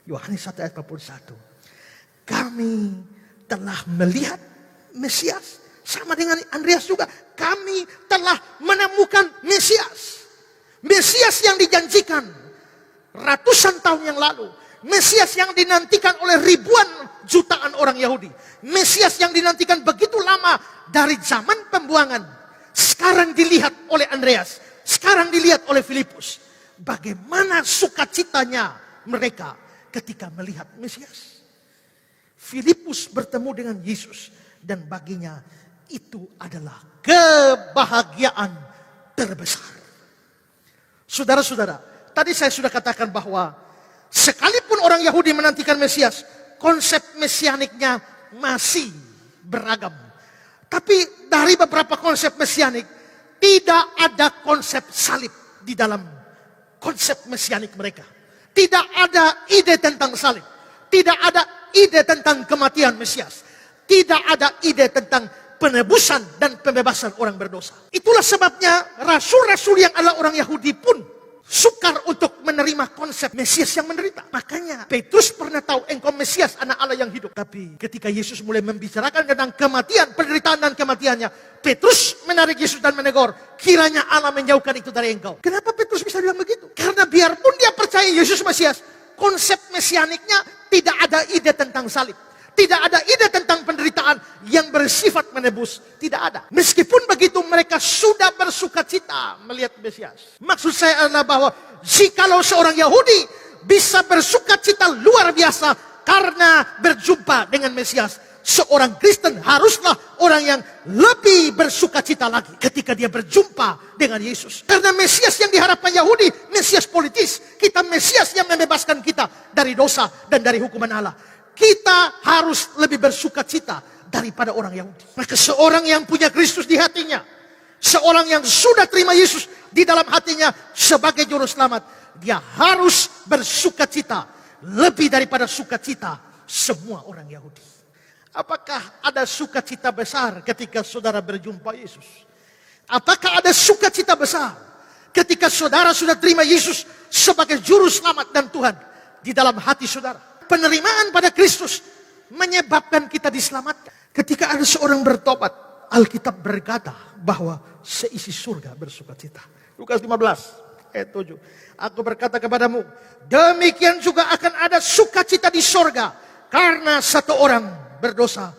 Yohanes 1 ayat 41. Kami telah melihat Mesias. Sama dengan Andreas juga. Kami telah menemukan Mesias. Mesias yang dijanjikan ratusan tahun yang lalu. Mesias yang dinantikan oleh ribuan jutaan orang Yahudi. Mesias yang dinantikan begitu lama dari zaman pembuangan. Sekarang dilihat oleh Andreas. Sekarang dilihat oleh Filipus. Bagaimana sukacitanya mereka ketika melihat Mesias. Filipus bertemu dengan Yesus. Dan baginya itu adalah kebahagiaan terbesar. Saudara-saudara, tadi saya sudah katakan bahwa sekalipun orang Yahudi menantikan Mesias, konsep mesianiknya masih beragam. Tapi dari beberapa konsep mesianik, tidak ada konsep salib di dalam konsep mesianik mereka. Tidak ada ide tentang salib. Tidak ada ide tentang kematian Mesias. Tidak ada ide tentang penebusan dan pembebasan orang berdosa. Itulah sebabnya rasul-rasul yang adalah orang Yahudi pun sukar untuk menerima konsep Mesias yang menderita. Makanya Petrus pernah tahu engkau Mesias, anak Allah yang hidup. Tapi ketika Yesus mulai membicarakan tentang kematian, penderitaan dan kematiannya, Petrus menarik Yesus dan menegur, kiranya Allah menjauhkan itu dari engkau. Kenapa Petrus bisa bilang begitu? Karena biarpun dia percaya Yesus Mesias, konsep mesianiknya tidak ada ide tentang salib. Tidak ada ide tentang penderitaan yang bersifat menebus. Tidak ada. Meskipun begitu mereka sudah bersukacita melihat Mesias. Maksud saya adalah bahwa jikalau seorang Yahudi bisa bersukacita luar biasa karena berjumpa dengan Mesias, seorang Kristen haruslah orang yang lebih bersukacita lagi ketika dia berjumpa dengan Yesus. Karena Mesias yang diharapkan Yahudi, Mesias politis. Kita Mesias yang membebaskan kita dari dosa dan dari hukuman Allah. Kita harus lebih bersukacita daripada orang Yahudi. Maka seorang yang punya Kristus di hatinya, seorang yang sudah terima Yesus di dalam hatinya sebagai juru selamat, dia harus bersukacita lebih daripada sukacita semua orang Yahudi. Apakah ada sukacita besar ketika saudara berjumpa Yesus? Apakah ada sukacita besar ketika saudara sudah terima Yesus sebagai juru selamat dan Tuhan di dalam hati saudara? Penerimaan pada Kristus menyebabkan kita diselamatkan. Ketika ada seorang bertobat, Alkitab berkata bahwa seisi surga bersukacita. Lukas 15 ayat 7. Aku berkata kepadamu, demikian juga akan ada sukacita di surga karena satu orang berdosa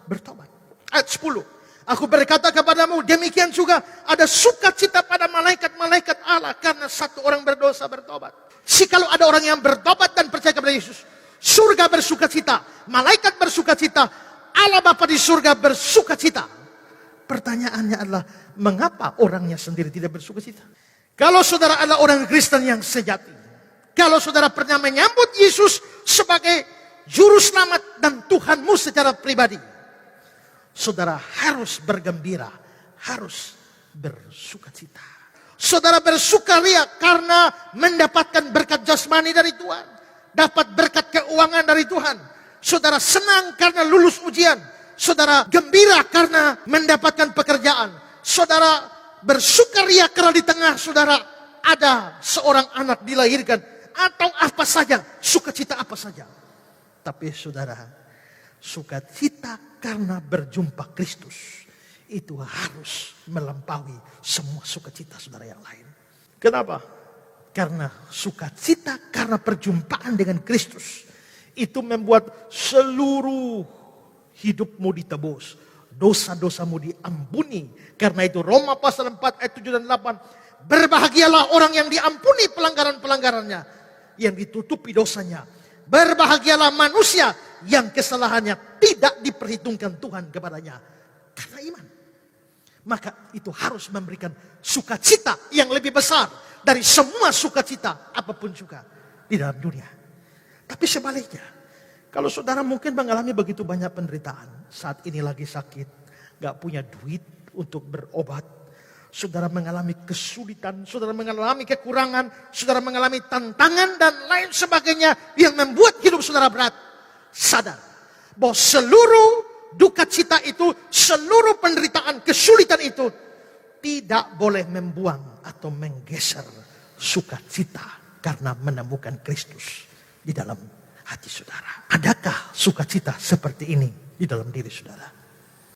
bertobat. Ayat 10. Aku berkata kepadamu, demikian juga ada sukacita pada malaikat-malaikat Allah karena satu orang berdosa bertobat. Jikalau ada orang yang bertobat dan percaya kepada Yesus, surga bersukacita, malaikat bersukacita, Allah Bapa di surga bersukacita. Pertanyaannya adalah, mengapa orangnya sendiri tidak bersukacita? Kalau saudara adalah orang Kristen yang sejati, kalau saudara pernah menyambut Yesus sebagai juru selamat dan Tuhanmu secara pribadi, saudara harus bergembira, harus bersukacita. Saudara bersukaria karena mendapatkan berkat jasmani dari Tuhan. Dapat berkat keuangan dari Tuhan. Saudara senang karena lulus ujian. Saudara gembira karena mendapatkan pekerjaan. Saudara bersukaria karena di tengah saudara ada seorang anak dilahirkan. Atau apa saja, sukacita apa saja. Tapi saudara, sukacita karena berjumpa Kristus itu harus melampaui semua sukacita saudara yang lain. Kenapa? Karena sukacita karena perjumpaan dengan Kristus itu membuat seluruh hidupmu ditebus, dosa-dosamu diampuni. Karena itu Roma pasal 4 ayat 7 dan 8, berbahagialah orang yang diampuni pelanggaran-pelanggarannya, yang ditutupi dosanya. Berbahagialah manusia yang kesalahannya tidak diperhitungkan Tuhan kepadanya karena iman. Maka itu harus memberikan sukacita yang lebih besar dari semua sukacita apapun juga di dalam dunia. Tapi sebaliknya, kalau saudara mungkin mengalami begitu banyak penderitaan, saat ini lagi sakit, gak punya duit untuk berobat, saudara mengalami kesulitan, saudara mengalami kekurangan, saudara mengalami tantangan dan lain sebagainya yang membuat hidup saudara berat, sadar bahwa seluruh duka cita itu, seluruh penderitaan, kesulitan itu tidak boleh membuang atau menggeser sukacita karena menemukan Kristus di dalam hati saudara. Adakah sukacita seperti ini di dalam diri saudara?